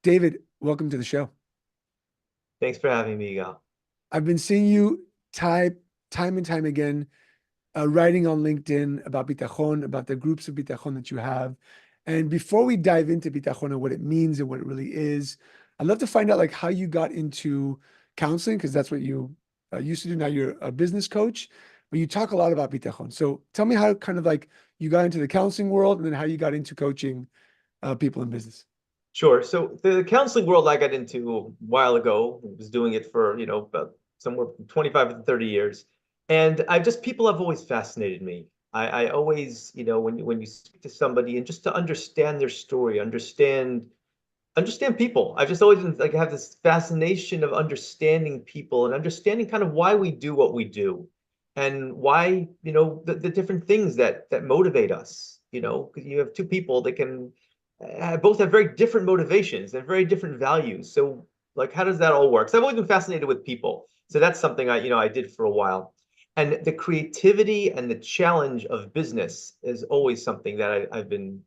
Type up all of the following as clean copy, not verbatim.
David, welcome to the show. Thanks for having me, Gal. I've been seeing you type time and time again, writing on LinkedIn about Bittachon, about the groups of Bittachon that you have. And before we dive into Bittachon and what it means and what it really is, I'd love to find out like how you got into counseling, because that's what you used to do. Now you're a business coach, but you talk a lot about Bittachon. So tell me how kind of like you got into the counseling world and then how you got into coaching people in business. Sure. So the counseling world I got into a while ago, was doing it for, about somewhere from 25 to 30 years. And people have always fascinated me. I always, when you speak to somebody and just to understand their story, understand people. I've just always been like, I have this fascination of understanding people and understanding kind of why we do what we do and why, the different things that motivate us, because you have two people that can both have very different motivations and very different values. So like, how does that all work? So I've always been fascinated with people. So that's something I did for a while. And the creativity and the challenge of business is always something that I've been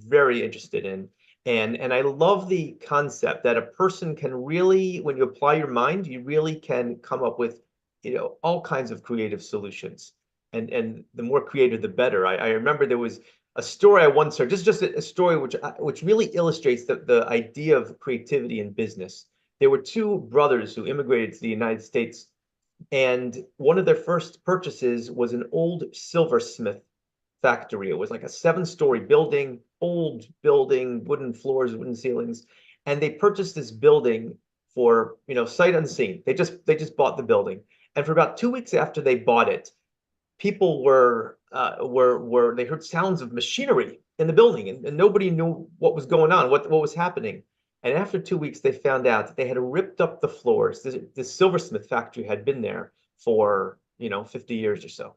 very interested in. And I love the concept that a person can really, when you apply your mind, you really can come up with, all kinds of creative solutions. And the more creative, the better. I remember there was a story I once heard. This is just a story which really illustrates the idea of creativity in business. There were two brothers who immigrated to the United States, and one of their first purchases was an old silversmith factory. It was like a seven-story building, old building, wooden floors, wooden ceilings, and they purchased this building for, sight unseen. They just bought the building, and for about 2 weeks after they bought it, people were they heard sounds of machinery in the building, and nobody knew what was going on, what was happening. And after 2 weeks, they found out that they had ripped up the floors. This silversmith factory had been there for 50 years or so.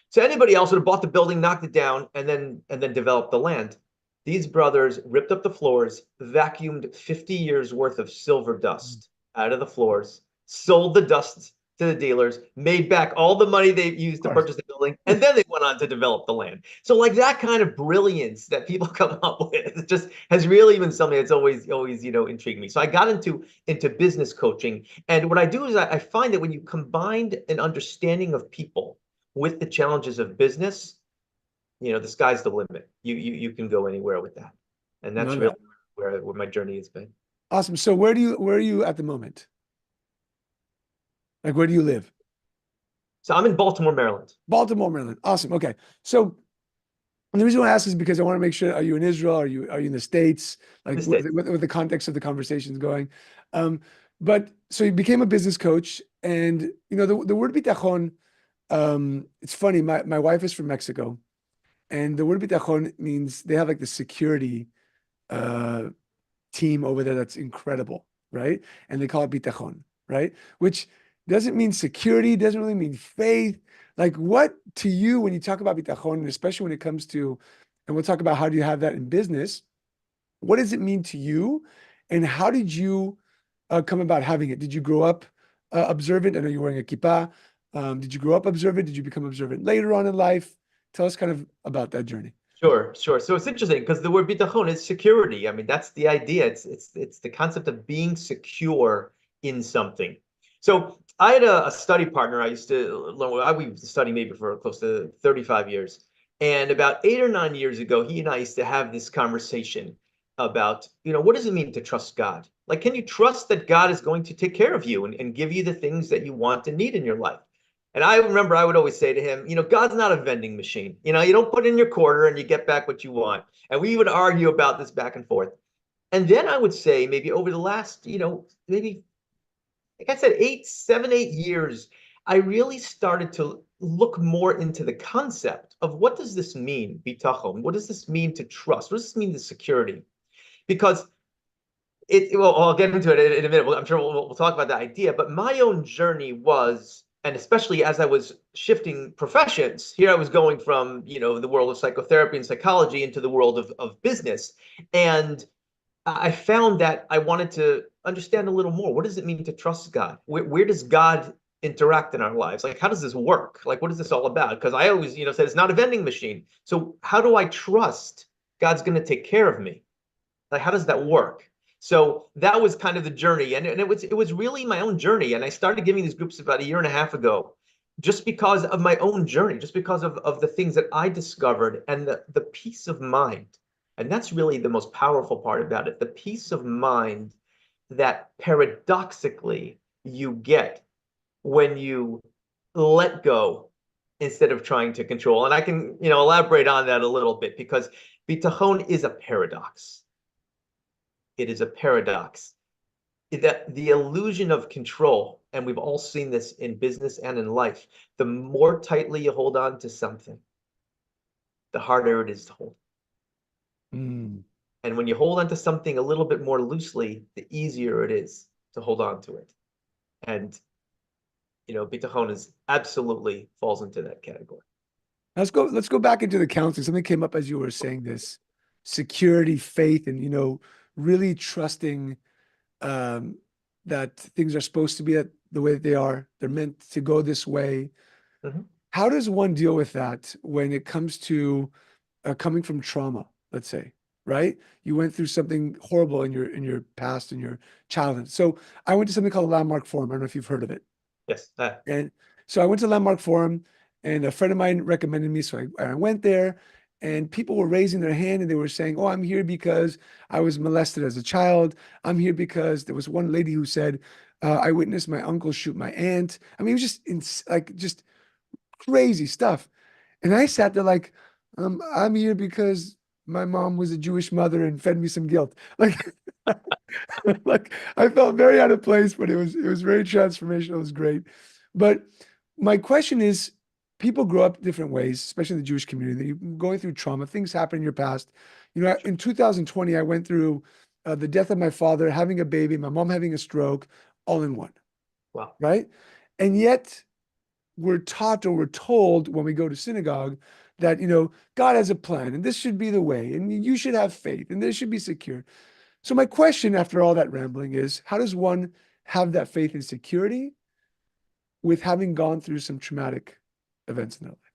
So anybody else would have bought the building, knocked it down, and then developed the land. These brothers ripped up the floors, vacuumed 50 years worth of silver dust out of the floors, sold the dust to the dealers, made back all the money they used to Of purchase the building, and then they went on to develop the land. So like that kind of brilliance that people come up with, it just has really been something that's always intrigued me. So I got into business coaching, and what I do is I find that when you combine an understanding of people with the challenges of business, the sky's the limit. You can go anywhere with that, and that's Love really that. where my journey has been. Awesome. So where are you at the moment? Like where do you live? So I'm in Baltimore, Maryland. Baltimore, Maryland. Awesome. Okay. So and the reason why I ask is because I want to make sure, are you in Israel? Are you in the States? In Like the States. with the context of the conversations going. Um, but so you became a business coach, and the word bitachon, it's funny. My wife is from Mexico, and the word bitachon means they have like the security uh team over there that's incredible, right? And they call it bitachon, right? Which doesn't mean security, doesn't really mean faith. Like, what to you when you talk about bitachon, and especially when it comes to, and we'll talk about how do you have that in business, what does it mean to you? And how did you come about having it? Did you grow up observant? I know you're wearing a kippah. Did you grow up observant? Did you become observant later on in life? Tell us kind of about that journey. Sure, sure. So it's interesting because the word bitachon is security. I mean, that's the idea. It's the concept of being secure in something. So I had a study partner. I used to learn. We used to study maybe for close to 35 years. And about 8 or 9 years ago, he and I used to have this conversation about, what does it mean to trust God? Like, can you trust that God is going to take care of you and give you the things that you want and need in your life? And I remember I would always say to him, God's not a vending machine. You don't put in your quarter and you get back what you want. And we would argue about this back and forth. And then I would say maybe over the last, maybe, like I said, 7, 8 years, I really started to look more into the concept of what does this mean, bitachon? What does this mean to trust? What does this mean to security? Because well, I'll get into it in a minute. I'm sure we'll talk about that idea. But my own journey was, and especially as I was shifting professions, here I was going from, the world of psychotherapy and psychology into the world of business. And I found that I wanted to understand a little more. What does it mean to trust God? Where does God interact in our lives? Like, how does this work? Like, what is this all about? Because I always, said it's not a vending machine. So how do I trust God's going to take care of me? Like, how does that work? So that was kind of the journey, and it was really my own journey. And I started giving these groups about a year and a half ago, just because of my own journey, just because of the things that I discovered and the peace of mind. And that's really the most powerful part about it, the peace of mind that paradoxically you get when you let go instead of trying to control. And I can, elaborate on that a little bit, because Bittachon is a paradox. It is a paradox. That the illusion of control, and we've all seen this in business and in life, the more tightly you hold on to something, the harder it is to hold. Mm. And when you hold on to something a little bit more loosely, the easier it is to hold on to it. And Bittachon is absolutely falls into that category. Let's go back into the counseling. Something came up as you were saying this: security, faith, and really trusting that things are supposed to be the way that they are. They're meant to go this way. Mhm. How does one deal with that when it comes to coming from trauma, let's say, right? You went through something horrible in your past, in your childhood. So I went to something called a Landmark Forum. I don't know if you've heard of it. Yes. And so I went to Landmark Forum, and a friend of mine recommended me. So I went there, and people were raising their hand and they were saying, "Oh, I'm here because I was molested as a child. I'm here because there was one lady who said, I witnessed my uncle shoot my aunt." I mean, it was just crazy stuff. And I sat there like, I'm here because my mom was a Jewish mother and fed me some guilt. Like, like I felt very out of place, but it was very transformational. It was great. But my question is, people grow up different ways, especially in the Jewish community. You're going through trauma, things happen in your past. In 2020, I went through the death of my father, having a baby, my mom having a stroke, all in one, Wow. right? And yet we're taught or we're told when we go to synagogue that, God has a plan and this should be the way and you should have faith and this should be secure. So my question after all that rambling is, how does one have that faith and security with having gone through some traumatic events in their life?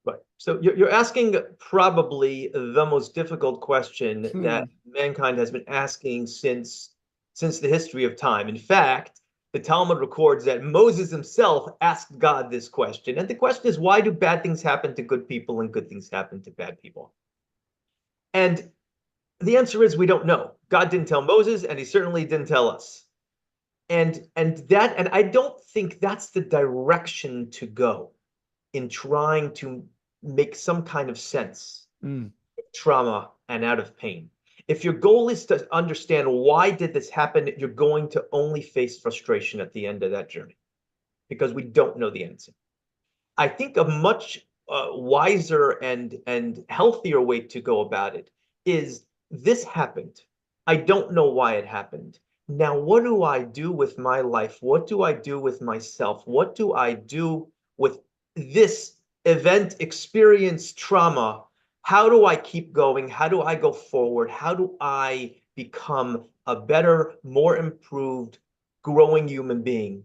Right. So you're asking probably the most difficult question Hmm. that mankind has been asking since the history of time. In fact, the Talmud records that Moses himself asked God this question. And the question is, why do bad things happen to good people and good things happen to bad people? And the answer is we don't know. God didn't tell Moses, and he certainly didn't tell us. And I don't think that's the direction to go in trying to make some kind of sense Mm. of trauma and out of pain. If your goal is to understand why did this happen, you're going to only face frustration at the end of that journey, because we don't know the answer. I think a much wiser and healthier way to go about it is, this happened. I don't know why it happened. Now, what do I do with my life? What do I do with myself? What do I do with this event, experience, trauma? How do I keep going? How do I go forward? How do I become a better, more improved, growing human being?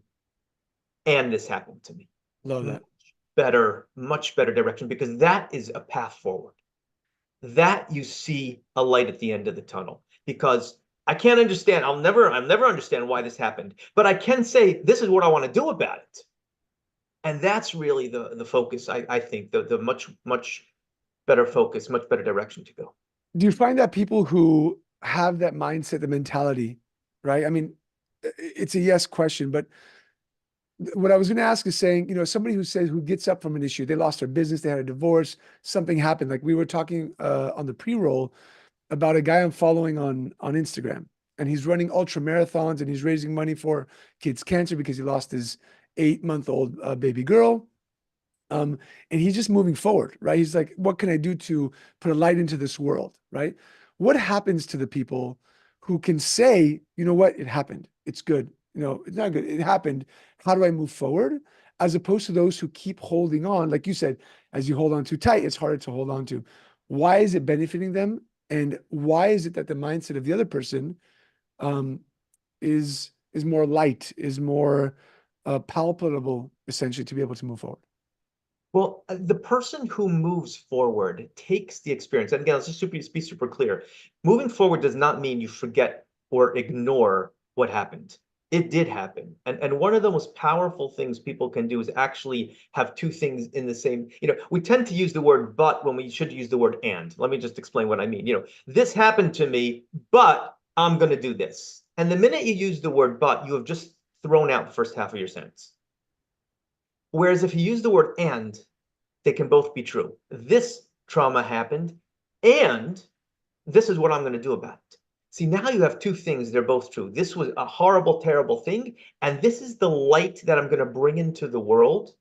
And this happened to me. Love that. Much better direction, because that is a path forward. That you see a light at the end of the tunnel, because I can't understand. I'll never understand why this happened, but I can say this is what I want to do about it. And that's really the focus. I think the much better focus, much better direction to go. Do you find that people who have that mindset, the mentality, right? I mean, it's a yes question, but what I was going to ask is saying, somebody who gets up from an issue, they lost their business, they had a divorce, something happened. Like we were talking on the pre-roll about a guy I'm following on Instagram, and he's running ultra marathons and he's raising money for kids' cancer because he lost his 8-month-old baby girl. And he's just moving forward, right? He's like, what can I do to put a light into this world, right? What happens to the people who can say, you know what, it happened, it's good, it's not good, it happened, how do I move forward? As opposed to those who keep holding on, like you said, as you hold on too tight, it's harder to hold on to. Why is it benefiting them? And why is it that the mindset of the other person is more light, is more palpable, essentially, to be able to move forward? Well, the person who moves forward takes the experience. And again, let's just be super clear. Moving forward does not mean you forget or ignore what happened. It did happen. And one of the most powerful things people can do is actually have two things in the same, we tend to use the word but when we should use the word and. Let me just explain what I mean. This happened to me, but I'm going to do this. And the minute you use the word but, you have just thrown out the first half of your sentence. Whereas if you use the word and, they can both be true. This trauma happened, and this is what I'm going to do about it. See, now you have two things that are both true. This was a horrible, terrible thing, and this is the light that I'm going to bring into the world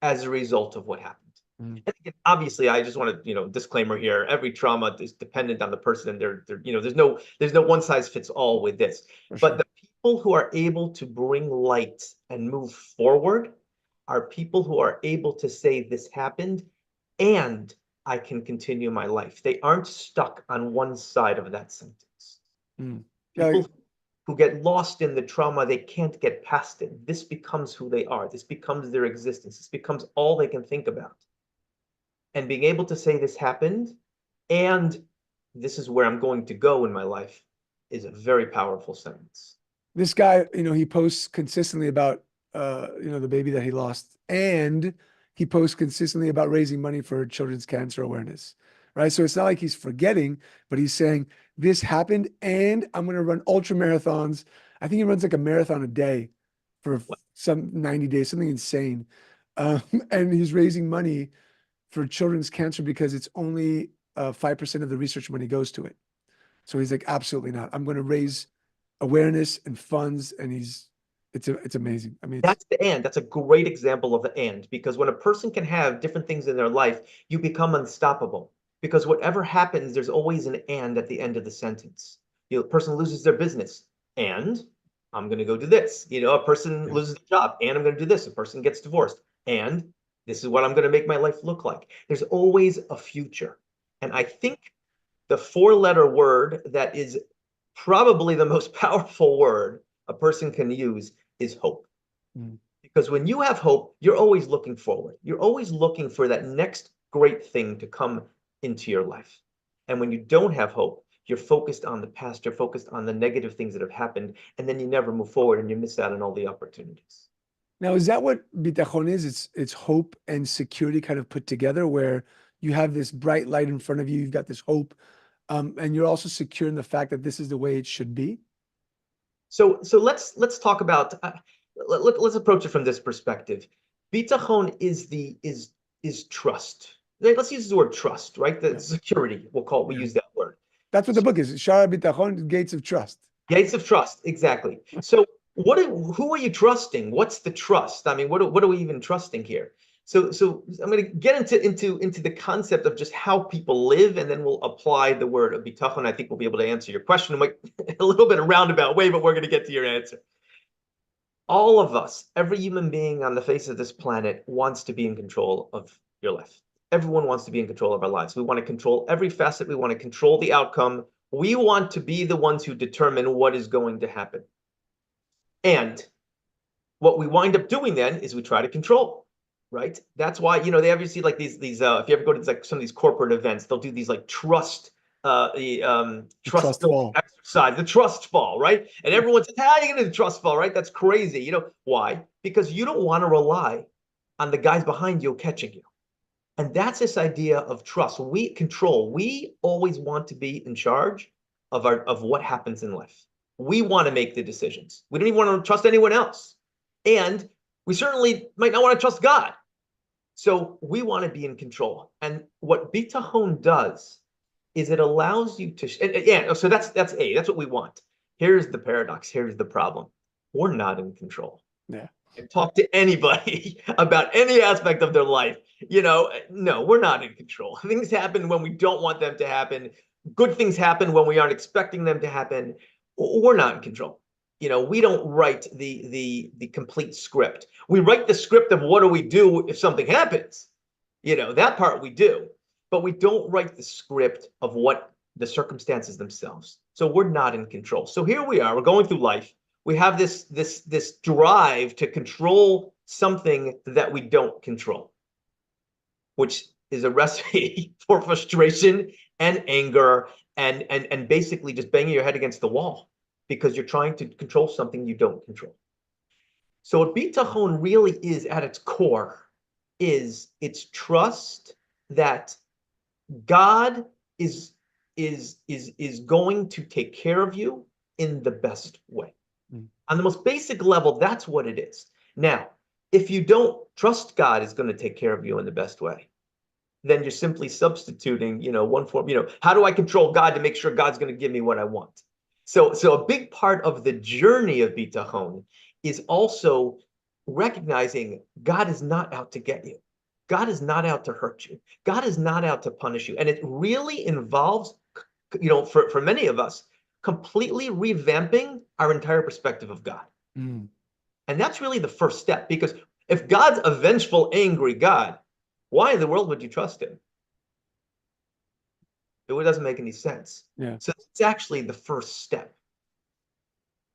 as a result of what happened. And again, obviously, I just want to, disclaimer here: every trauma is dependent on the person. There's no one size fits all with this. But the people who are able to bring light and move forward are people who are able to say this happened, and I can continue my life. They aren't stuck on one side of that sentence. People who get lost in the trauma, they can't get past it. This becomes who they are. This becomes their existence. This becomes all they can think about. And being able to say this happened, and this is where I'm going to go in my life, is a very powerful sentence. This guy, he posts consistently about, the baby that he lost, and he posts consistently about raising money for children's cancer awareness, right? So it's not like he's forgetting, but he's saying this happened, and I'm going to run ultra marathons. I think he runs like a marathon a day for some 90 days, something insane. And he's raising money for children's cancer because it's only 5% of the research money goes to it. So he's like, absolutely not. I'm going to raise awareness and funds, and it's amazing. I mean, that's the and. That's a great example of the and, because when a person can have different things in their life, you become unstoppable. Because whatever happens, there's always an and at the end of the sentence. The person loses their business, and I'm going to go do this. A person loses their job, and I'm going to do this. A person gets divorced, and this is what I'm going to make my life look like. There's always a future. And I think the four-letter word that is probably the most powerful word a person can use is hope. Because when you have hope, you're always looking forward. You're always looking for that next great thing to come into your life. And when you don't have hope, you're focused on the past, you're focused on the negative things that have happened, and then you never move forward and you miss out on all the opportunities. Now, is that what Bittachon is? It's hope and security kind of put together, where you have this bright light in front of you, you've got this hope, and you're also secure in the fact that this is the way it should be? So let's talk about, let's approach it from this perspective. Bittachon is trust. Let's use the word trust, right? The security, we use that word. That's what the book is. Shara Bittachon, Gates of Trust. Gates of Trust, exactly. So who are you trusting? What's the trust? I mean, what are we even trusting here? So I'm going to get into the concept of just how people live, and then we'll apply the word of Bittachon. I think we'll be able to answer your question in a little bit of a roundabout way, but we're going to get to your answer. All of us, every human being on the face of this planet, wants to be in control of your life. Everyone wants to be in control of our lives. We want to control every facet. We want to control the outcome. We want to be the ones who determine what is going to happen. And what we wind up doing then is we try to control, right? That's why, they ever see like these if you ever go to like some of these corporate events, they'll do these like trust fall exercise, the trust fall, right? And everyone says, how are you going to do the trust fall, right? That's crazy. Why? Because you don't want to rely on the guys behind you catching you. And that's this idea of trust. We always want to be in charge of what happens in life. We want to make the decisions. We don't even want to trust anyone else. And we certainly might not want to trust God. So we want to be in control. And what Bittachon does is it allows you to, so that's A, that's what we want. Here's the paradox. Here's the problem. We're not in control. Yeah. Talk to anybody about any aspect of their life. No, we're not in control. Things happen when we don't want them to happen. Good things happen when we aren't expecting them to happen. We're not in control. We don't write the complete script. We write the script of what do we do if something happens. That part we do, but we don't write the script of what the circumstances themselves. So we're not in control. So here we are, we're going through life. We have this drive to control something that we don't control, which is a recipe for frustration and anger and basically just banging your head against the wall. because you're trying to control something you don't control. So what Bittachon really is at its core is it's trust that God is going to take care of you in the best way. On the most basic level, that's what it is. Now, if you don't trust God is going to take care of you in the best way, then you're simply substituting, one form, how do I control God to make sure God's going to give me what I want? So a big part of the journey of Bittachon is also recognizing God is not out to get you. God is not out to hurt you. God is not out to punish you. And it really involves, for many of us, completely revamping our entire perspective of God. And that's really the first step, because if God's a vengeful, angry God, why in the world would you trust him? It doesn't make any sense. Yeah. So it's actually the first step.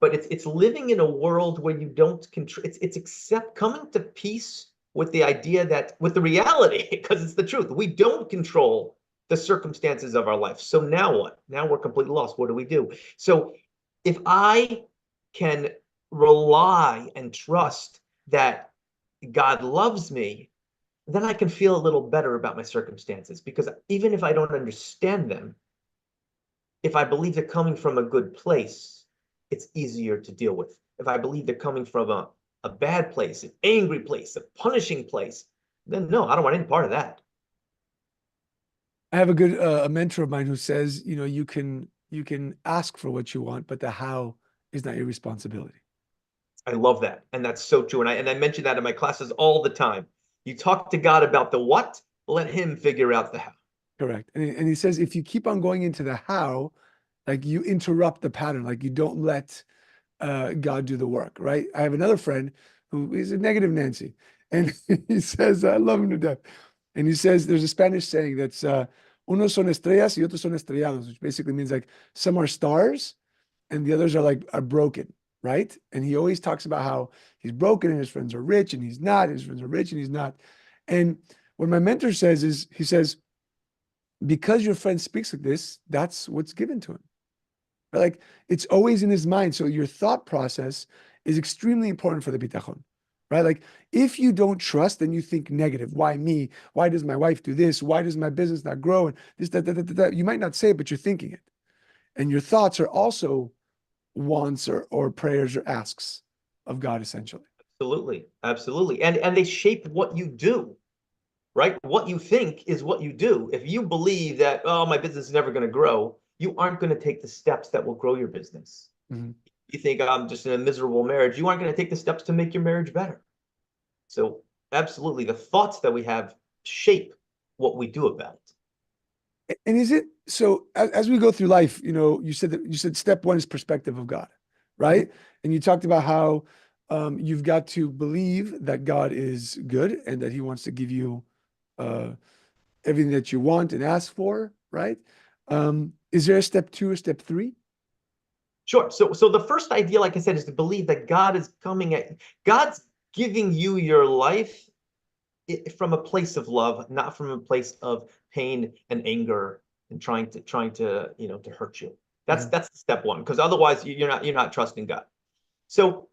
But it's living in a world where you don't control. It's coming to peace with the idea that, with the reality, because it's the truth. We don't control the circumstances of our life. So now what? Now we're completely lost. What do we do? So if I can rely and trust that God loves me, then I can feel a little better about my circumstances, because even if I don't understand them, if I believe they're coming from a good place, it's easier to deal with. If I believe they're coming from a bad place, an angry place, a punishing place, then no, I don't want any part of that. I have a mentor of mine who says, you can ask for what you want, but the how is not your responsibility. I love that. And that's so true. And I mention that in my classes all the time. You talk to God about the what, let him figure out the how. Correct. And he says, if you keep on going into the how, like you interrupt the pattern, like you don't let God do the work, right? I have another friend who is a negative Nancy, and he says, I love him to death. And he says, there's a Spanish saying that's unos son estrellas y otros son estrellados, which basically means like some are stars and the others are broken, right? And he always talks about how he's broken and his friends are rich and he's not, his friends are rich and he's not. And what my mentor says is, he says, because your friend speaks like this, that's what's given to him. Like it's always in his mind. So your thought process is extremely important for the Bittachon, right? Like if you don't trust, then you think negative. Why me? Why does my wife do this? Why does my business not grow? And this, that. You might not say it, but you're thinking it. And your thoughts are also wants or prayers or asks of God, essentially. Absolutely. Absolutely. And they shape what you do, right? What you think is what you do. If you believe that, oh, my business is never going to grow, you aren't going to take the steps that will grow your business. Mm-hmm. You think I'm just in a miserable marriage, you aren't going to take the steps to make your marriage better. So absolutely, the thoughts that we have shape what we do about it. And is it so as we go through life, you said step one is perspective of God, right? Mm-hmm. And you talked about how you've got to believe that God is good and that he wants to give you everything that you want and ask for, right? Is there a step 2 or step 3? Sure. So the first idea, like I said, is to believe that God's giving you your life from a place of love, not from a place of pain and anger and trying to to hurt you. That's step 1, because otherwise you're not trusting God. So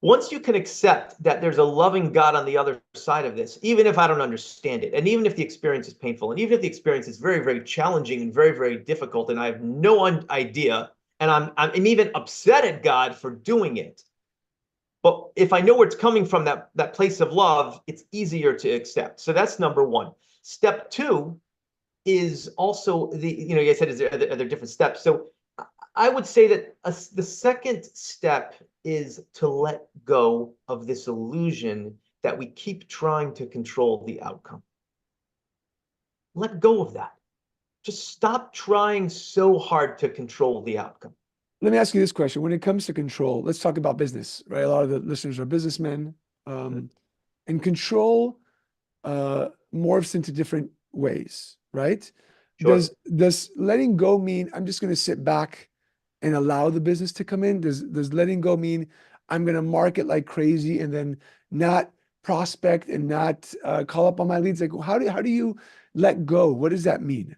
once you can accept that there's a loving God on the other side of this, even if I don't understand it, and even if the experience is painful, and even if the experience is very, very challenging and very, very difficult, and I have no idea, and I'm even upset at God for doing it. But if I know where it's coming from, that place of love, it's easier to accept. So that's number 1. Step 2 is also you said, are there different steps? So I would say that the second step is to let go of this illusion that we keep trying to control the outcome. Let go of that. Just stop trying so hard to control the outcome. Let me ask you this question. When it comes to control, let's talk about business, right? A lot of the listeners are businessmen, and control morphs into different ways, right? Sure. Does letting go mean I'm just going to sit back and allow the business to come in? Does letting go mean I'm going to market like crazy and then not prospect and not call up on my leads? Like how do you let go? What does that mean?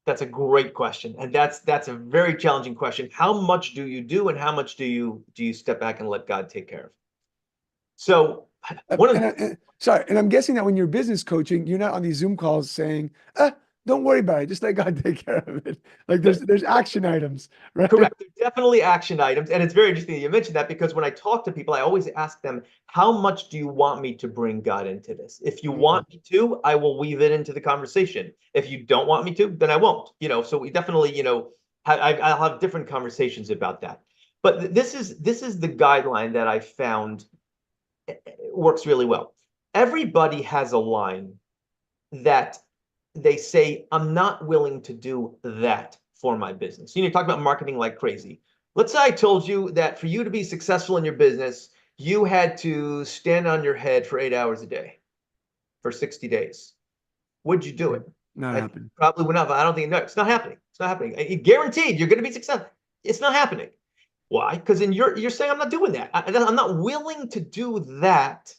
That's a great question. And that's a very challenging question. How much do you do, and how much do you step back and let God take care of? So one of the Sorry, and I'm guessing that when you're business coaching, you're not on these Zoom calls saying, don't worry about it, just let God take care of it. Like there's action items, right? correct. There's definitely action items. And it's very interesting that you mentioned that, because when I talk to people, I always ask them, how much do you want me to bring God into this? If you want me to, I will weave it into the conversation. If you don't want me to, then I won't. So we definitely, I'll have different conversations about that. But this is the guideline that I found works really well. Everybody has a line that they say, I'm not willing to do that for my business. You talk about marketing like crazy. Let's say I told you that for you to be successful in your business, you had to stand on your head for 8 hours a day for 60 days. Would you do it? Not happening. Probably would not. I don't think, no, it's not happening. It's not happening. Guaranteed you're going to be successful. It's not happening. Why? Because you're saying, I'm not doing that. I'm not willing to do that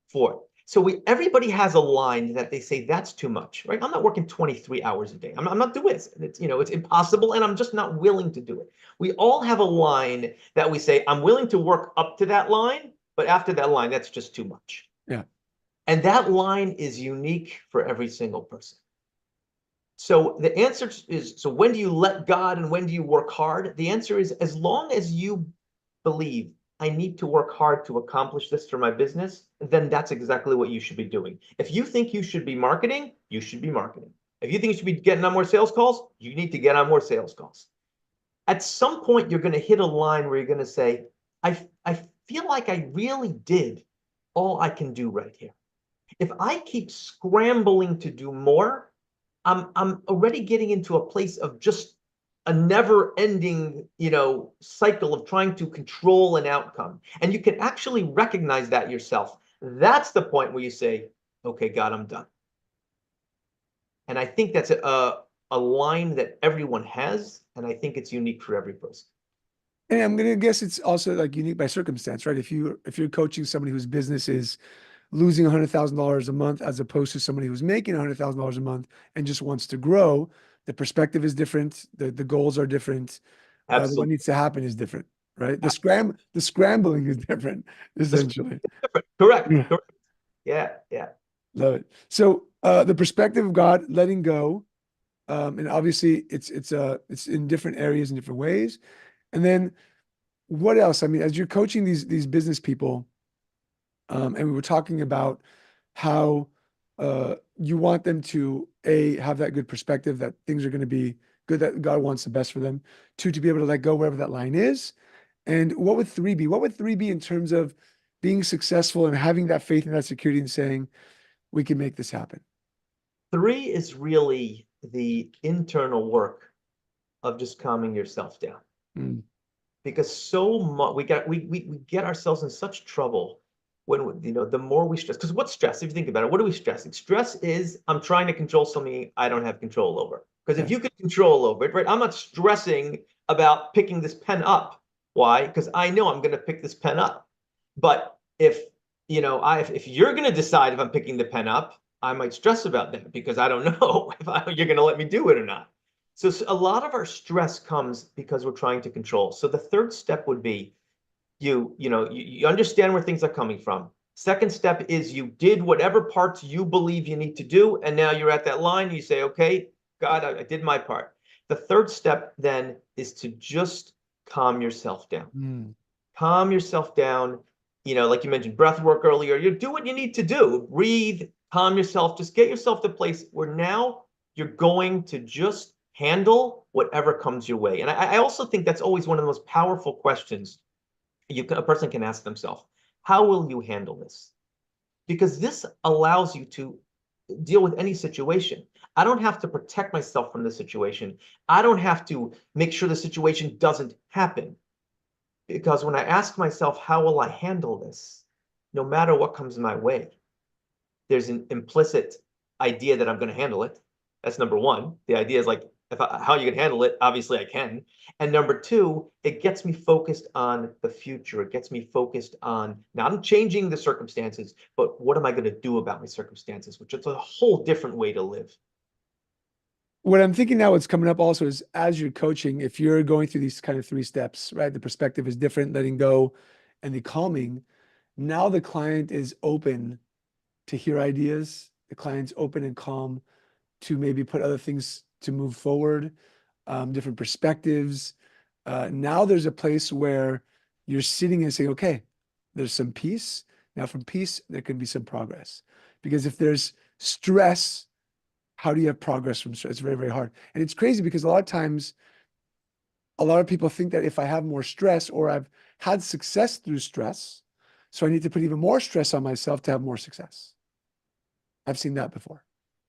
for it. So everybody has a line that they say that's too much, right? I'm not working 23 hours a day. I'm not doing this. It's impossible, and I'm just not willing to do it. We all have a line that we say, I'm willing to work up to that line, but after that line, that's just too much. Yeah. And that line is unique for every single person. So the answer is, so when do you let God and when do you work hard? The answer is, as long as you believe I need to work hard to accomplish this for my business, then that's exactly what you should be doing. If you think you should be marketing, you should be marketing. If you think you should be getting on more sales calls, you need to get on more sales calls. At some point, you're going to hit a line where you're going to say, I feel like I really did all I can do right here. If I keep scrambling to do more, I'm already getting into a place of just a never-ending, cycle of trying to control an outcome. And you can actually recognize that yourself. That's the point where you say, okay, God, I'm done. And I think that's a line that everyone has, and I think it's unique for every person. And I'm gonna guess it's also like unique by circumstance, right? If you're coaching somebody whose business is losing $100,000 a month as opposed to somebody who's making $100,000 a month and just wants to grow, the perspective is different. The goals are different. What needs to happen is different, right? The scrambling is different, essentially. Different. Correct. Yeah. Correct. Yeah. Love it. So the perspective of God, letting go, and obviously it's in different areas in different ways. And then what else? I mean, as you're coaching these business people, and we were talking about how you want them to have that good perspective that things are going to be good, that God wants the best for them. Two, to be able to let go wherever that line is. And what would three be? What would three be in terms of being successful and having that faith and that security and saying, we can make this happen? 3 is really the internal work of just calming yourself down. Because so much we get ourselves in such trouble when the more we stress. Because what's stress? If you think about it, what are we stressing? Stress is, I'm trying to control something I don't have control over. Because if you can control over it, right? I'm not stressing about picking this pen up. Why? Because I know I'm going to pick this pen up. But if you're going to decide if I'm picking the pen up, I might stress about that because I don't know if you're going to let me do it or not. So a lot of our stress comes because we're trying to control. So the third step would be you understand where things are coming from. Second step is you did whatever parts you believe you need to do, and now you're at that line. You say, okay, God, I did my part. The third step then is to just calm yourself down. Calm yourself down. Like you mentioned, breath work earlier. You do what you need to do. Breathe, calm yourself. Just get yourself to a place where now you're going to just handle whatever comes your way. And I also think that's always one of the most powerful questions a person can ask themselves. How will you handle this? Because this allows you to deal with any situation. I don't have to protect myself from the situation. I don't have to make sure the situation doesn't happen. Because when I ask myself, how will I handle this? No matter what comes my way, there's an implicit idea that I'm going to handle it. That's number one. The idea is like, how you can handle it, obviously I can. And number two, it gets me focused on the future. It gets me focused on not changing the circumstances, but what am I going to do about my circumstances, which is a whole different way to live. what I'm thinking now, what's coming up also is as you're coaching, if you're going through these kind of 3 steps, right? The perspective is different, letting go, and the calming. Now the client is open to hear ideas. The client's open and calm to maybe put other things to move forward, different perspectives. Now there's a place where you're sitting and saying, okay, there's some peace. Now from peace, there can be some progress. Because if there's stress, how do you have progress from stress? It's very, very hard. And it's crazy because a lot of times, a lot of people think that if I have more stress or I've had success through stress, so I need to put even more stress on myself to have more success. I've seen that before.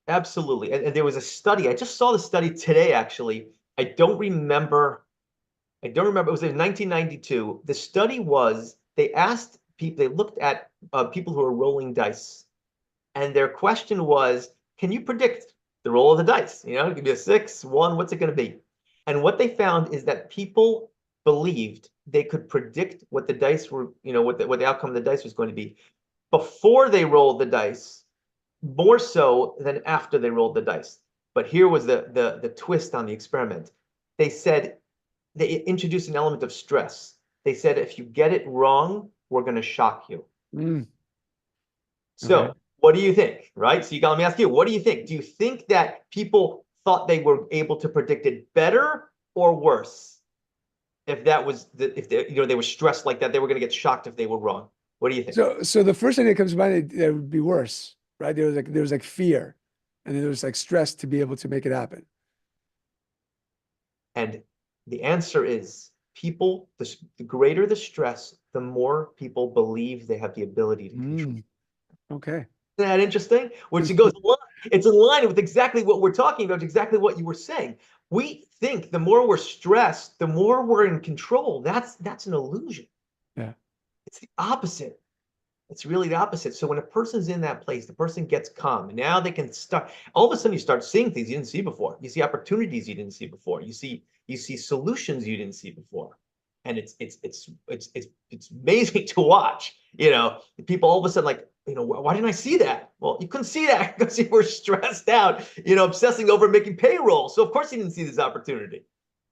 Absolutely. And there was a study. I just saw the study today, actually. I don't remember. It was in 1992. The study was, they asked people, they looked at people who are rolling dice. And their question was, can you predict the roll of the dice? You know, it could be a 6, 1, what's it going to be? And what they found is that people believed they could predict what the dice were, you know, what the outcome of the dice was going to be before they rolled the dice, more so than after they rolled the dice. But here was the twist on the experiment. They said they introduced an element of stress. They said, if you get it wrong, we're going to shock you. So Okay. what do you think, right? So you got, let me ask you, what do you think? Do you think that people thought they were able to predict it better or worse? If that was if they, you know, they were stressed like that, they were going to get shocked if they were wrong. What do you think? So the first thing that comes to mind, it would be worse, right? There was like fear, and then there was like stress to be able to make it happen. And the answer is people, the greater the stress, the more people believe they have the ability to control. Okay. Isn't that interesting? Which goes along, it's in line with exactly what we're talking about, exactly what you were saying. We think the more we're stressed, the more we're in control. That's an illusion. Yeah. It's the opposite. It's really the opposite. So when a person's in that place, the person gets calm. And now they can start. All of a sudden, you start seeing things you didn't see before. You see opportunities you didn't see before. You see solutions you didn't see before. And it's amazing to watch. You know, people all of a sudden like, you know, why didn't I see that? Well, you couldn't see that because you were stressed out. You know, obsessing over making payroll. So of course you didn't see this opportunity.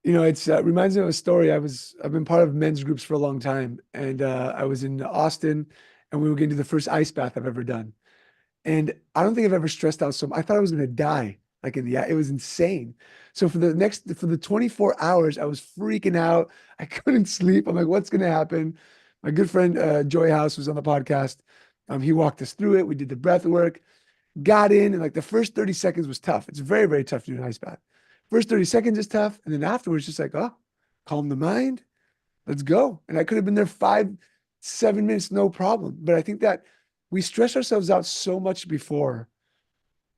You know, it's reminds me of a story. I've been part of men's groups for a long time, and I was in Austin, and we were getting to the first ice bath I've ever done. And I don't think I've ever stressed out so much. I thought I was going to die. Like it was insane. So for the 24 hours, I was freaking out. I couldn't sleep. I'm like, what's going to happen? My good friend, Joy House, was on the podcast. He walked us through it. We did the breath work, got in, and like the first 30 seconds was tough. It's very, very tough to do an ice bath. First 30 seconds is tough. And then afterwards, just like, oh, calm the mind. Let's go. And I could have been there 5, 7 minutes, no problem. But I think that we stress ourselves out so much before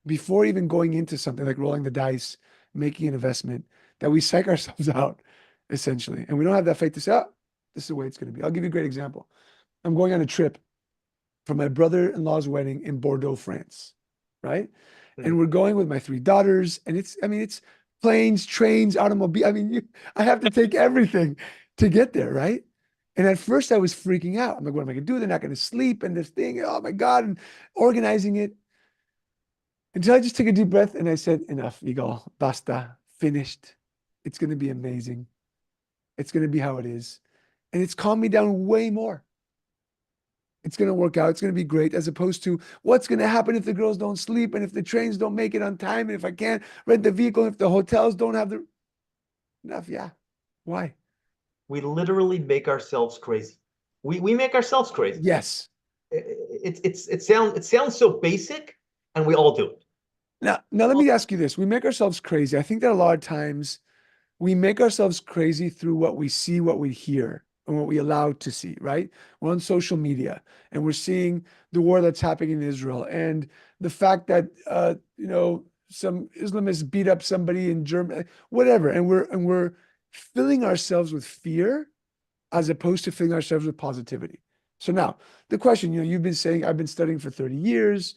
even going into something like rolling the dice, making an investment, that we psych ourselves out essentially. And we don't have that faith to say, oh, this is the way it's going to be. I'll give you a great example. I'm going on a trip for my brother-in-law's wedding in Bordeaux, France, right? And we're going with my 3 daughters, and it's planes, trains, automobile. I have to take everything to get there, right? And at first I was freaking out. I'm like, what am I going to do? They're not going to sleep. And this thing, oh my God, and organizing it. Until I just took a deep breath and I said, enough, Yigal, basta, finished. It's going to be amazing. It's going to be how it is. And it's calmed me down way more. It's going to work out. It's going to be great, as opposed to what's going to happen if the girls don't sleep and if the trains don't make it on time and if I can't rent the vehicle, if the hotels don't have the enough. Yeah. Why? We literally make ourselves crazy. We make ourselves crazy. Yes. It sounds so basic, and we all do it. Now let me ask you this. We make ourselves crazy. I think that a lot of times we make ourselves crazy through what we see, what we hear, and what we allow to see, right? We're on social media and we're seeing the war that's happening in Israel and the fact that, some Islamists beat up somebody in Germany, whatever. And we're filling ourselves with fear as opposed to filling ourselves with positivity. So now the question, you've been saying, I've been studying for 30 years.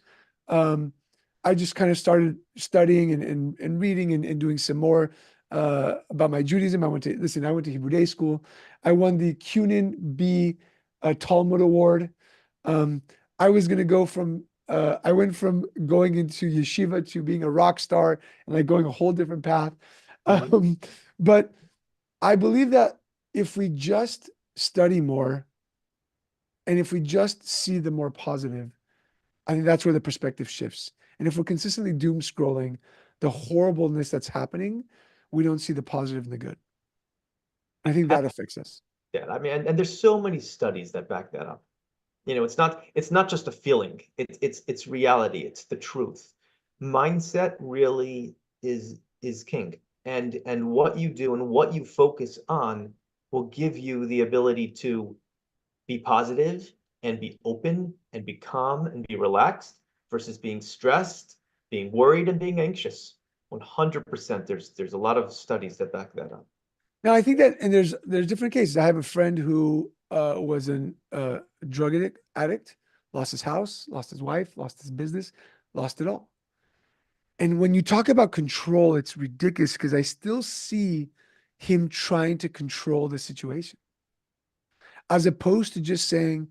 I just kind of started studying and reading and doing some more about my Judaism. I went to Hebrew Day School. I won the Cunin B Talmud Award. I was going to go from I went from going into yeshiva to being a rock star and like going a whole different path. Mhm. Um, but I believe that if we just study more and if we just see the more positive, I think that's where the perspective shifts. And if we're consistently doom scrolling the horribleness that's happening, we don't see the positive and the good. I think that affects us. Yeah, I mean, and there's so many studies that back that up. It's not just a feeling. It's reality. It's the truth. Mindset really is king. And what you do and what you focus on will give you the ability to be positive and be open and be calm and be relaxed versus being stressed, being worried and being anxious. 100%. There's a lot of studies that back that up. Now, I think that, and there's different cases. I have a friend who was an drug addict, lost his house, lost his wife, lost his business, lost it all. And when you talk about control, it's ridiculous because I still see him trying to control the situation, as opposed to just saying,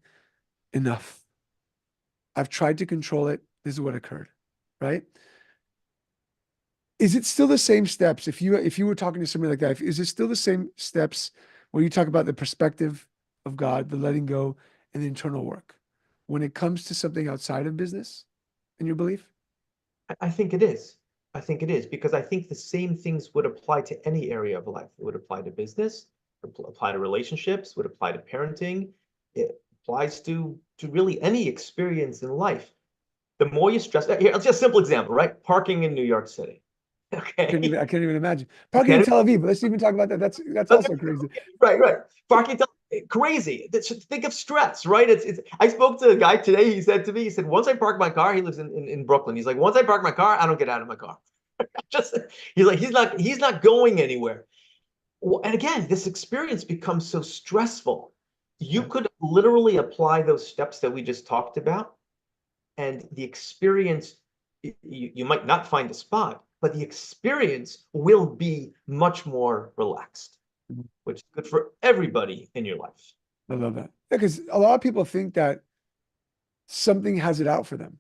enough. I've tried to control it. This is what occurred, right? Is it still the same steps? If you were talking to somebody like that, is it still the same steps where you talk about the perspective of God, the letting go, and the internal work when it comes to something outside of business in your belief? I think it is. I think it is because I think the same things would apply to any area of life. It would apply to business, apply to relationships, would apply to parenting. It applies to really any experience in life. The more you stress, here, just a simple example, right? Parking in New York City. Okay. I can't even imagine You parking in can't Tel Aviv. But let's even talk about that. That's also crazy. Right, right. Parking, crazy. Think of stress, right? It's. I spoke to a guy today. He said to me, he said, once I park my car, he lives in Brooklyn. He's like, once I park my car, I don't get out of my car. Just he's like, he's not going anywhere. And again, this experience becomes so stressful. You Yeah. could literally apply those steps that we just talked about, and the experience, you might not find a spot, but the experience will be much more relaxed, Mhm. which is good for everybody in your life. I love that. Because a lot of people think that something has it out for them.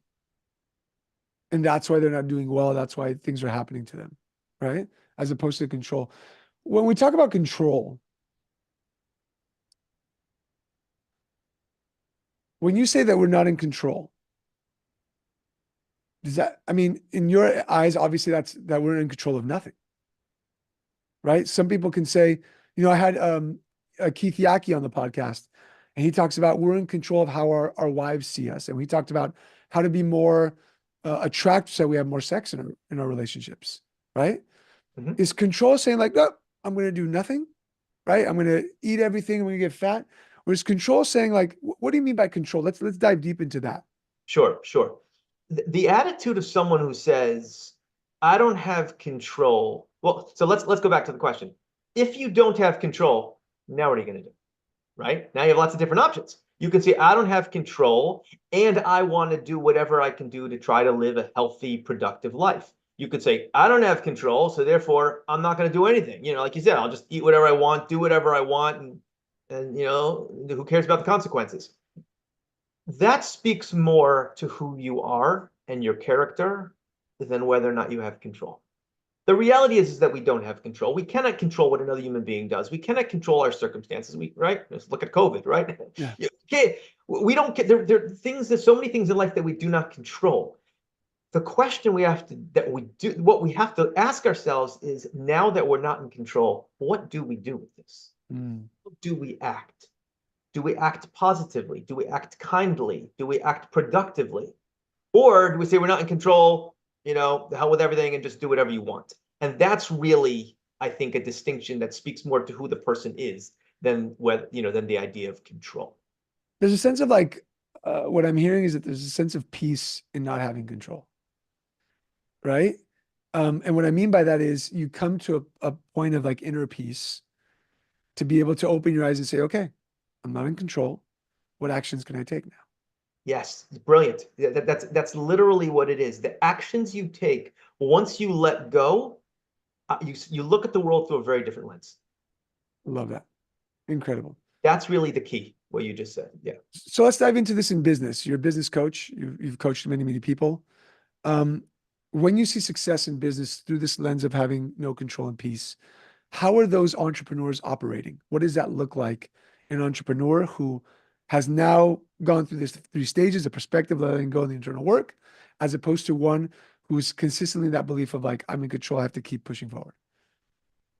And that's why they're not doing well. That's why things are happening to them, right? As opposed to control. When we talk about control, when you say that we're not in control, does that, I mean, in your eyes, obviously that we're in control of nothing, right? Some people can say, I had Keith Yackey on the podcast, and he talks about we're in control of how our wives see us. And we talked about how to be more attractive so we have more sex in our relationships, right? Mhm. Is control saying like, no, I'm going to do nothing, right? I'm going to eat everything. I'm going to get fat. Or is control saying like, what do you mean by control? Let's dive deep into that. Sure, sure. The attitude of someone who says, "I don't have control." Well, so let's go back to the question. If you don't have control, now what are you going to do? Right? Now you have lots of different options. You can say, I don't have control, and I want to do whatever I can do to try to live a healthy, productive life. You could say, I don't have control, so therefore I'm not going to do anything. Like you said, I'll just eat whatever I want, do whatever I want, and who cares about the consequences? That speaks more to who you are and your character than whether or not you have control. The reality is that we don't have control. We cannot control what another human being does. We cannot control our circumstances. Right? Just look at COVID, right? Yeah. Okay, we don't get there are things, there's so many things in life that we do not control. The question what we have to ask ourselves is, now that we're not in control, what do we do with this? Mm. How do we act? Do we act positively? Do we act kindly? Do we act productively? Or do we say we're not in control, the hell with everything and just do whatever you want? And that's really, I think, a distinction that speaks more to who the person is than than the idea of control. There's a sense of like, what I'm hearing is that there's a sense of peace in not having control, right? And what I mean by that is you come to a point of like inner peace to be able to open your eyes and say, okay, I'm not in control. What actions can I take now? Yes, brilliant. That's literally what it is. The actions you take once you let go, you look at the world through a very different lens. Love that. Incredible. That's really the key, what you just said. Yeah. So let's dive into this in business. You're a business coach. You've coached many, many people. Um, when you see success in business through this lens of having no control and peace, how are those entrepreneurs operating? What does that look like? An entrepreneur who has now gone through this 3 stages, the perspective, letting go of the internal work, as opposed to one who's consistently in that belief of like, I'm in control, I have to keep pushing forward.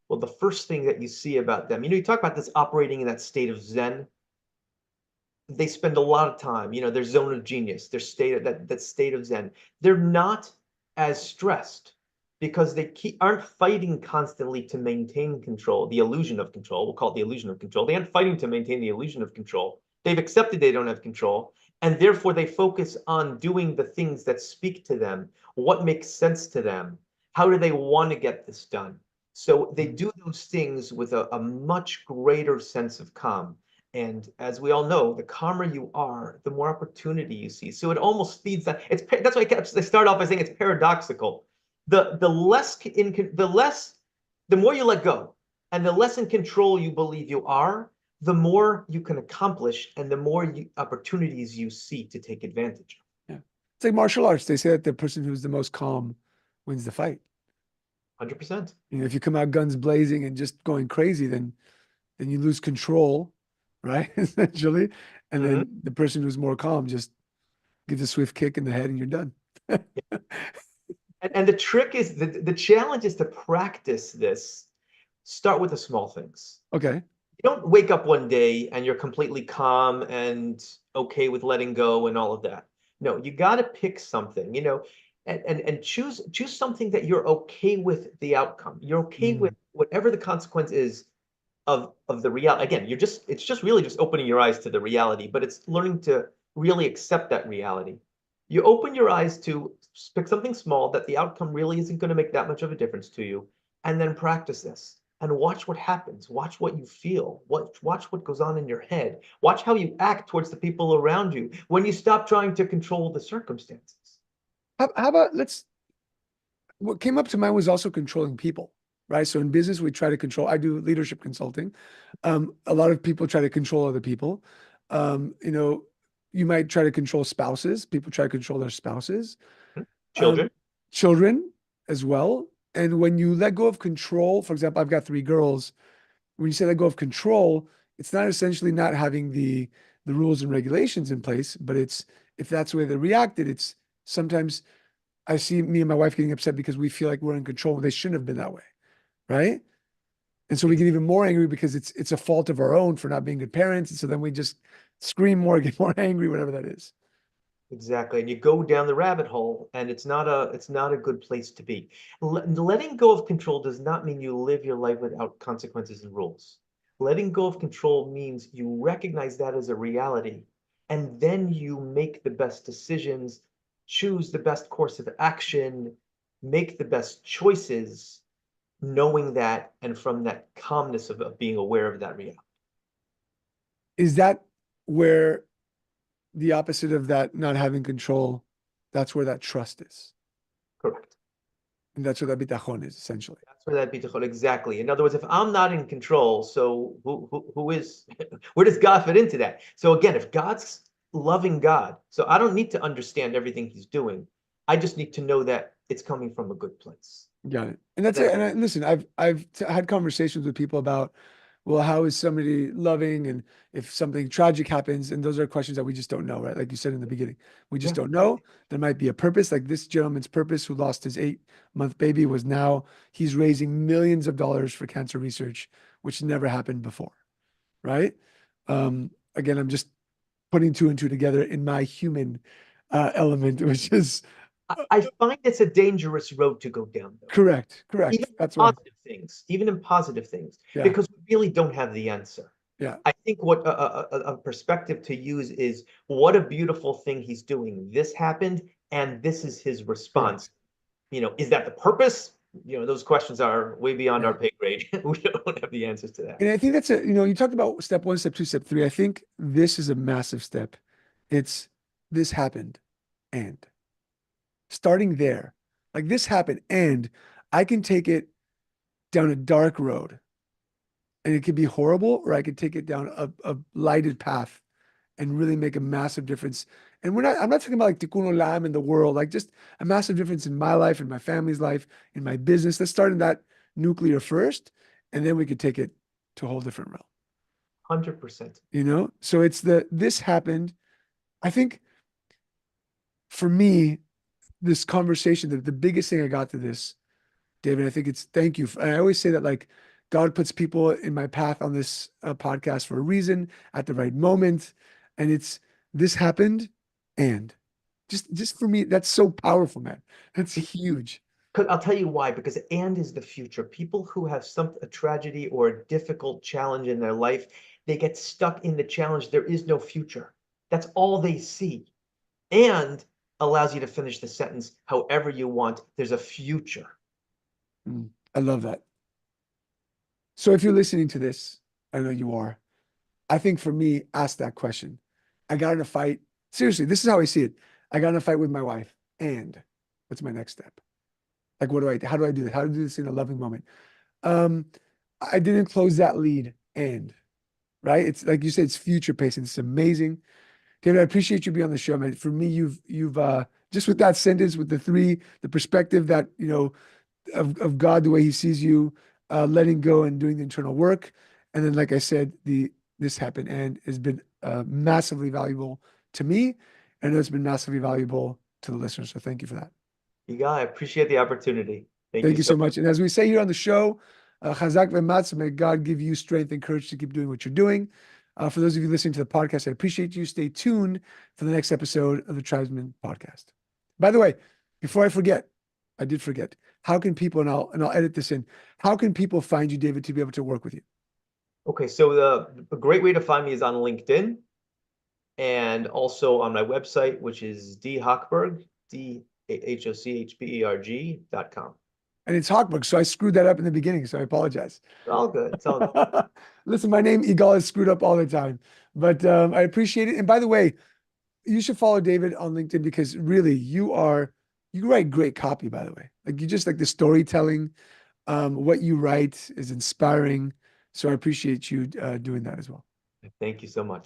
Well, the first thing that you see about them, you talk about this operating in that state of Zen. They spend a lot of time, their zone of genius, their that state of Zen. They're not as stressed because they aren't fighting constantly to maintain control, the illusion of control. We'll call it the illusion of control. They aren't fighting to maintain the illusion of control. They've accepted they don't have control, and therefore they focus on doing the things that speak to them, what makes sense to them, how do they want to get this done. So they do those things with a much greater sense of calm. And as we all know, the calmer you are, the more opportunity you see. So it almost feeds that. That's why I start off by saying it's paradoxical. The more you let go, and the less in control you believe you are, the more you can accomplish, and the more opportunities you see to take advantage of. Yeah, it's like martial arts. They say that the person who's the most calm wins the fight. 100%. If you come out guns blazing and just going crazy, then you lose control, right? Essentially. And then the person who's more calm just gives a swift kick in the head and you're done. And the trick is, the challenge is to practice this. Start with the small things. Okay. You don't wake up one day and you're completely calm and okay with letting go and all of that. No, you got to pick something, and choose something that you're okay with the outcome. You're okay with whatever the consequence is of the reality. Again, it's just really just opening your eyes to the reality, but it's learning to really accept that reality. You open your eyes to pick something small that the outcome really isn't going to make that much of a difference to you, and then practice this and watch what happens. Watch what you feel. Watch what goes on in your head. Watch how you act towards the people around you when you stop trying to control the circumstances. How about what came up to mind was also controlling people, right? So in business, we try to control, I do leadership consulting. A lot of people try to control other people. You might try to control spouses. People try to control their spouses. Children. Children as well. And when you let go of control, for example, I've got 3 girls. When you say let go of control, it's not essentially not having the rules and regulations in place, but it's, if that's the way they reacted, it's sometimes I see me and my wife getting upset because we feel like we're in control. They shouldn't have been that way, right? And so we get even more angry because it's a fault of our own for not being good parents. And so then we just scream more, get more angry, whatever that is. Exactly. And you go down the rabbit hole, and it's not a good place to be. Letting go of control does not mean you live your life without consequences and rules. Letting go of control means you recognize that as a reality, and then you make the best decisions, choose the best course of action, make the best choices, knowing that, and from that calmness of being aware of that reality. Is that where the opposite of that not having control, that's where that trust is? Correct. And that's where that bittachon is, essentially. That's where that bittachon, exactly. In other words, if I'm not in control, so who is, where does God fit into that? So again, if God's loving God, so I don't need to understand everything he's doing. I just need to know that it's coming from a good place. Got it. And that's it. And listen, I've had conversations with people about, well, how is somebody loving, and if something tragic happens, and those are questions that we just don't know, right? Like you said in the beginning, we just don't know. There might be a purpose. Like this gentleman's purpose who lost his 8-month baby was now he's raising millions of dollars for cancer research, which never happened before, right? Again, I'm just putting 2 and 2 together in my human element, which is I find it's a dangerous road to go down, though. correct. Even That's in right. positive things, Yeah. because we really don't have the answer. Yeah. I think what a perspective to use is, what a beautiful thing he's doing. This happened, and this is his response. Is that the purpose? Those questions are way beyond our pay grade. We don't have the answers to that. And I think that's you talked about step 1, step 2, step 3. I think this is a massive step. It's this happened, and starting there, like this happened, and I can take it down a dark road, and it could be horrible, or I could take it down a lighted path and really make a massive difference. And I'm not talking about like tikkun olam in the world, like just a massive difference in my life, in my family's life, in my business. Let's start in that nuclear first, and then we could take it to a whole different realm. 100%. So it's this happened. I think for me, this conversation, the biggest thing I got to this, David, I think it's thank you. I always say that like God puts people in my path on this podcast for a reason at the right moment. And this happened. And just for me, that's so powerful, man. That's huge. I'll tell you why, because and is the future. People who have a tragedy or a difficult challenge in their life, they get stuck in the challenge. There is no future. That's all they see. And allows you to finish the sentence however you want. There's a future. I love that. So if you're listening to this, I know you are. I think for me, ask that question. I got in a fight. Seriously, this is how I see it. I got in a fight with my wife. And what's my next step? Like, how do I do this? How do I do this in a loving moment? I didn't close that lead. And right. It's like you said, it's future pacing. It's amazing. David, I appreciate you being on the show, man. For me, you've just with that sentence, with the perspective that, of God, the way he sees you, letting go and doing the internal work. And then, like I said, this happened and has been massively valuable to me. And I know it's been massively valuable to the listeners. So thank you for that. I appreciate the opportunity. Thank you so much. And as we say here on the show, Chazak v'matz, may God give you strength and courage to keep doing what you're doing. For those of you listening to the podcast, I appreciate you. Stay tuned for the next episode of the Tribesmen Podcast. By the way, before I forget, I did forget. How can people, and I'll edit this in, how can people find you, David, to be able to work with you? Okay, so a great way to find me is on LinkedIn and also on my website, which is Hochberg, DHOCHBERG.com. And it's Hochberg, so I screwed that up in the beginning, so I apologize. It's all good. It's all good. Listen, my name, Igal, is screwed up all the time, but I appreciate it. And by the way, you should follow David on LinkedIn because really you write great copy, by the way. Like you just like the storytelling, what you write is inspiring. So I appreciate you doing that as well. Thank you so much.